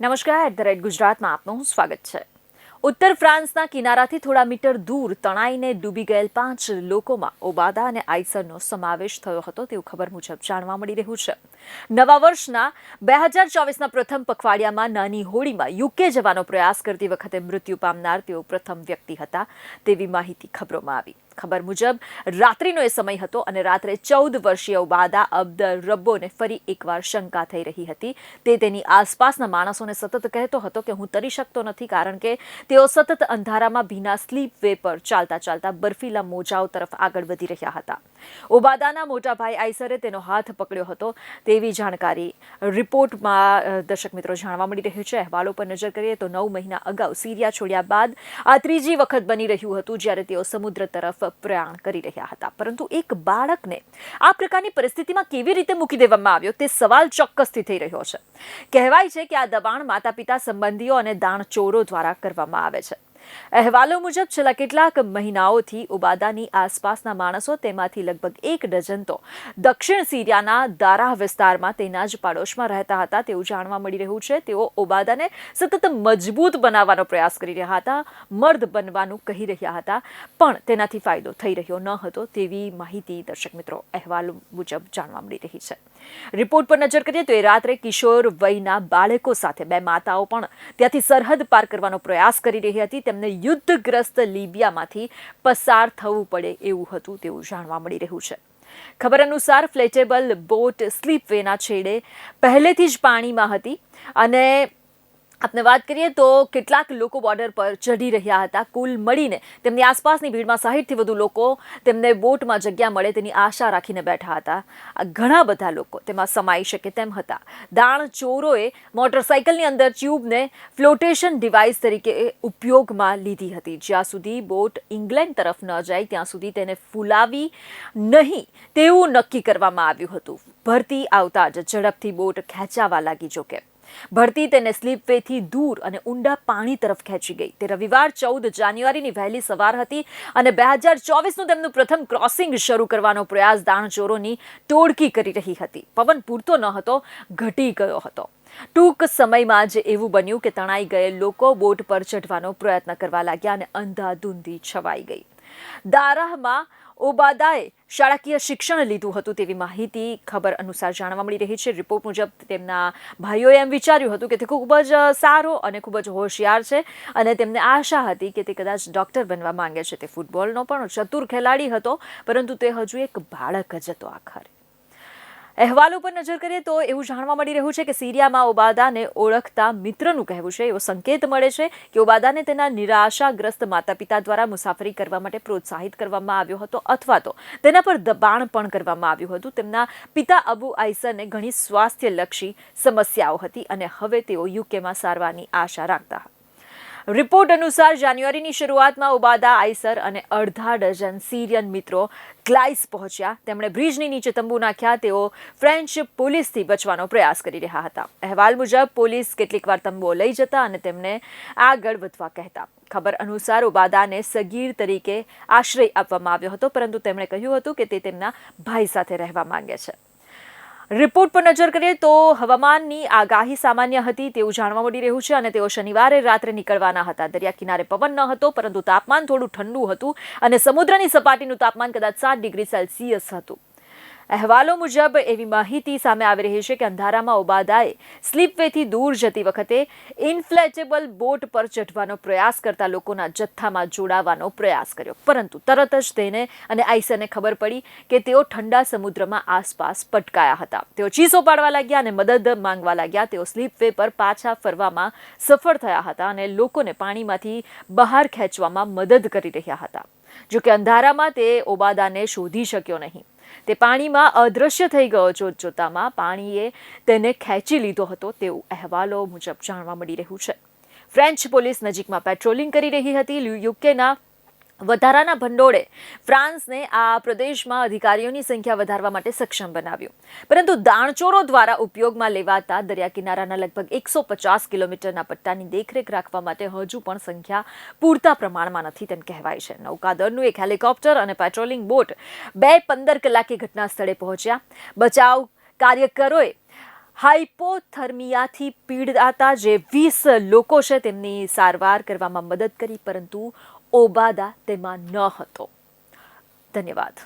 નમસ્કાર @ગુજરાતમાં આપનું સ્વાગત છે। ઉત્તર ફ્રાન્સના કિનારાથી થોડા મીટર દૂર તણાઈને ડૂબી ગયેલ 5 લોકોમાં ઓબાદા અને આઈસરનો સમાવેશ થયો હતો તેવું ખબર મુજબ જાણવા મળી રહ્યું છે। નવા વર્ષના 2024ના પ્રથમ પખવાડિયામાં નાની હોળીમાં યુકે જવાનો પ્રયાસ કરતી વખતે મૃત્યુ પામનાર તેઓ પ્રથમ વ્યક્તિ હતા તેવી માહિતી ખબરોમાં આવી। ખબર મુજબ રાત્રિનો એ સમય હતો અને રાત્રે 14 વર્ષીય ઓબાદા અબ્દલ રબ્બોને ફરી એકવાર શંકા થઈ રહી હતી। તે તેની આસપાસના માણસોને સતત કહેતો હતો કે હું તરી શકતો નથી કારણ કે તેઓ સતત અંધારામાં ભીના સ્લીપ વે પર ચાલતા ચાલતા બર્ફીલા મોજાઓ તરફ આગળ વધી રહ્યા હતા। ઓબાદાના મોટા ભાઈ આઈસરે તેનો હાથ પકડ્યો હતો તેવી જાણકારી રિપોર્ટમાં દર્શક મિત્રો જાણવા મળી રહ્યું છે। અહેવાલો પર નજર કરીએ તો 9 મહિના અગાઉ સિરિયા છોડ્યા બાદ આ ત્રીજી વખત બની રહ્યું હતું જ્યારે તેઓ સમુદ્ર તરફ પ્રયાણ કરી રહ્યા હતા। પરંતુ એક બાળકને આ પ્રકારની પરિસ્થિતિમાં કેવી રીતે મૂકી દેવામાં આવ્યો તે સવાલ ચોક્કસથી થઈ રહ્યો છે। કહેવાય છે કે આ દબાણ માતા-પિતા, સંબંધીઓ અને દાણચોરો દ્વારા કરવામાં આવે છે। અહેવાલો મુજબ છેલ્લા કેટલાક મહિનાઓથી ઓબાદાની આસપાસના માણસો તેમાંથી લગભગ 1 ડઝન તો દક્ષિણ સિરિયાના દારાહ વિસ્તારમાં તેના જ પાડોશમાં રહેતા હતા તેવું જાણવા મળી રહ્યું છે। તેઓ ઓબાદાને સતત મજબૂત બનાવવાનો પ્રયાસ કરી રહ્યા હતા, મર્દ બનવાનું કહી રહ્યા હતા, પણ તેનાથી ફાયદો થઈ રહ્યો ન હતો તેવી માહિતી દર્શક મિત્રો અહેવાલો મુજબ જાણવા મળી રહી છે। રિપોર્ટ પર નજર કરીએ તો એ રાત્રે કિશોર વયના બાળકો સાથે 2 માતાઓ પણ ત્યાંથી સરહદ પાર કરવાનો પ્રયાસ કરી રહી હતી। તેમને યુદ્ધગ્રસ્ત લિબિયામાંથી પસાર થવું પડે એવું હતું તેવું જાણવા મળી રહ્યું છે। ખબર અનુસાર ફ્લેટેબલ બોટ સ્લીપવેના છેડે પહેલેથી જ પાણીમાં હતી અને આપણે વાત કરીએ તો કેટલાક લોકો બોર્ડર પર ચઢી રહ્યા હતા। કુલ મળીને તેમની આસપાસની ભીડમાં 60થી વધુ લોકો તેમને બોટમાં જગ્યા મળે તેની આશા રાખીને બેઠા હતા। ઘણા બધા લોકો તેમાં સમાઈ શકે તેમ હતા। દાણચોરોએ મોટરસાઇકલની અંદર ટ્યુબને ફ્લોટેશન ડિવાઇસ તરીકે ઉપયોગમાં લીધી હતી। જ્યાં સુધી બોટ ઇંગ્લેન્ડ તરફ ન જાય ત્યાં સુધી તેને ફૂલાવી નહીં તેવું નક્કી કરવામાં આવ્યું હતું। ભરતી આવતા જ ઝડપથી બોટ ખેંચાવા લાગી। જોકે ભરતી તેને સ્લીપવેથી દૂર અને ઊંડા પાણી તરફ ખેંચી ગઈ। તે રવિવાર 14 જાન્યુઆરીની વહેલી સવાર હતી અને 2024નું તેમનું પ્રથમ ક્રોસિંગ શરૂ કરવાનો પ્રયાસ દાણચોરોની ટોળકી કરી રહી હતી। પવન પૂરતો ન હતો, ઘટી ગયો હતો। ટૂંક સમયમાં જ એવું બન્યું કે તણાઈ ગયેલ લોકો બોટ પર ચઢવાનો પ્રયત્ન કરવા લાગ્યા અને અંધાધૂંધી છવાઈ ગઈ। દારાહમાં ઓબાદાએ શાળાકીય શિક્ષણ લીધું હતું તેવી માહિતી ખબર અનુસાર જાણવા મળી રહી છે। રિપોર્ટ મુજબ તેમના ભાઈઓએ એમ વિચાર્યું હતું કે તે ખૂબ જ સારો અને ખૂબ જ હોશિયાર છે અને તેમને આશા હતી કે તે કદાચ ડૉક્ટર બનવા માંગે છે। તે ફૂટબોલનો પણ ચતુર ખેલાડી હતો પરંતુ તે હજુ એક બાળક જ હતો આખરે। અહેવાલો પર નજર કરીએ તો એવું જાણવા મળી રહ્યું છે કે સિરિયામાં ઓબાદાને ઓળખતા મિત્રનું કહેવું છે એવો સંકેત મળે છે કે ઓબાદાને તેના નિરાશાગ્રસ્ત માતા-પિતા દ્વારા મુસાફરી કરવા માટે પ્રોત્સાહિત કરવામાં આવ્યો હતો અથવા તો તેના પર દબાણ પણ કરવામાં આવ્યું હતું। તેમના પિતા અબુ આઈસરને ઘણી સ્વાસ્થ્યલક્ષી સમસ્યાઓ હતી અને હવે તેઓ યુકેમાં સારવારની આશા રાખતા હતા। રિપોર્ટ અનુસાર જાન્યુઆરીની શરૂઆતમાં ઓબાદા, આઈસર અને અડધા ડઝન સિરિયન મિત્રો ગ્લાઇસ પહોંચ્યા। તેમણે બ્રિજની નીચે તંબુ નાખ્યા। તેઓ ફ્રેન્ચ પોલીસથી બચવાનો પ્રયાસ કરી રહ્યા હતા। અહેવાલ મુજબ પોલીસ કેટલીકવાર તંબુઓ લઈ જતા અને તેમને આગળ વધવા કહેતા। ખબર અનુસાર ઓબાદાને સગીર તરીકે આશ્રય આપવામાં આવ્યો હતો પરંતુ તેમણે કહ્યું હતું કે તે તેમના ભાઈ સાથે રહેવા માંગે છે। રિપોર્ટ પર નજર કરીએ તો હવામાનની આગાહી સામાન્ય હતી તેવું જાણવા મળી રહ્યું છે અને તેઓ શનિવારે રાત્રે નીકળવાના હતા। દરિયા કિનારે પવન ન હતો પરંતુ તાપમાન થોડું ઠંડુ હતું અને સમુદ્રની સપાટીનું તાપમાન કદાચ 7 ડિગ્રી સેલ્સિયસ હતું। અહેવાલો મુજબ એવી માહિતી સામે આવી રહી છે કે અંધારામાં ઓબાદાએ સ્લીપવેથી દૂર જતી વખતે ઇન્ફ્લેટેબલ બોટ પર ચઢવાનો પ્રયાસ કરતા લોકોના જથ્થામાં જોડાવાનો પ્રયાસ કર્યો પરંતુ તરત જ તેને અને આઈસરને ખબર પડી કે તેઓ ઠંડા સમુદ્રમાં આસપાસ પટકાયા હતા। તેઓ ચીસો પાડવા લાગ્યા અને મદદ માંગવા લાગ્યા। તેઓ સ્લીપવે પર પાછા ફરવામાં સફળ થયા હતા અને લોકોને પાણીમાંથી બહાર ખેંચવામાં મદદ કરી રહ્યા હતા। જોકે અંધારામાં તે ઓબાદાને શોધી શક્યો નહીં। તે પાણીમાં અદૃશ્ય થઈ ગયો। જોતજોતામાં પાણીએ તેને ખેંચી લીધો હતો તેવું અહેવાલો મુજબ જાણવા મળી રહ્યું છે। ફ્રેન્ચ પોલીસ નજીકમાં પેટ્રોલિંગ કરી રહી હતી। યુકેના વધારાના ભંડોળે ફ્રાન્સને આ પ્રદેશમાં અધિકારીઓની સંખ્યા વધારવા માટે સક્ષમ બનાવ્યું પરંતુ દાણચોરો દ્વારા ઉપયોગમાં લેવાતા દરિયા કિનારાના લગભગ 150 કિલોમીટરના પટ્ટાની દેખરેખ રાખવા માટે હજુ પણ સંખ્યા પૂરતા પ્રમાણમાં નથી તેમ કહેવાય છે। નૌકાદળનું એક હેલિકોપ્ટર અને પેટ્રોલિંગ બોટ 2:15 કલાકે ઘટના સ્થળે પહોંચ્યા। બચાવ કાર્યકરોએ હાઇપોથર્મિયાથી પીડાતા જે 20 લોકો છે તેમની સારવાર કરવામાં મદદ કરી, પરંતુ ઓબાદા તેમાં ન હતો. ધન્યવાદ.